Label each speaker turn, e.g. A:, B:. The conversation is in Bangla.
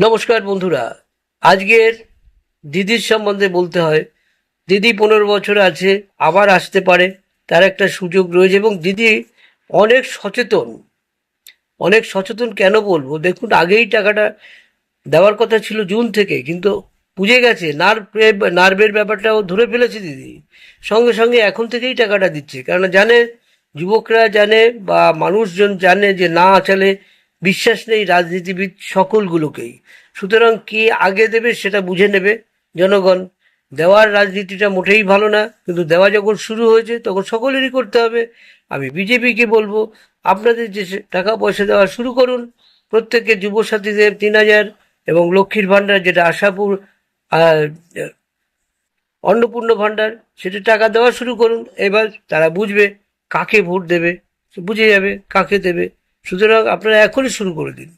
A: নমস্কার বন্ধুরা, আজকের দিদির সম্বন্ধে বলতে হয়। দিদি 15 বছর আছে, আবার আসতে পারে, তার একটা সুযোগ রয়েছে। এবং দিদি অনেক সচেতন। অনেক সচেতন কেন বলবো, দেখুন, আগেই টাকাটা দেওয়ার কথা ছিল জুন থেকে, কিন্তু বুঝে গেছে নার্ভের ব্যাপারটাও ধরে ফেলেছে দিদি। সঙ্গে সঙ্গে এখন থেকেই টাকাটা দিচ্ছে, কারণ জানে, যুবকরা জানে বা মানুষজন জানে যে না চলে, বিশ্বাস নেই রাজনীতিবিদ সকলগুলোকেই। সুতরাং কে আগে দেবে সেটা বুঝে নেবে জনগণ। দেওয়ার রাজনীতিটা মোটেই ভালো না, কিন্তু দেওয়া যখন শুরু হয়েছে তখন সকলেরই করতে হবে। আমি বিজেপিকে বলবো, আপনাদের যে টাকা পয়সা দেওয়া শুরু করুন। প্রত্যেককে যুবসাথীদের 3,000 এবং লক্ষ্মীর ভাণ্ডার, যেটা আশাপুর আহ, অন্নপূর্ণ ভাণ্ডার, সেটা টাকা দেওয়া শুরু করুন। এবার তারা বুঝবে কাকে ভোট দেবে, বুঝে যাবে কাকে দেবে। সুতরাং আপনারা এখনই শুরু করে দিন।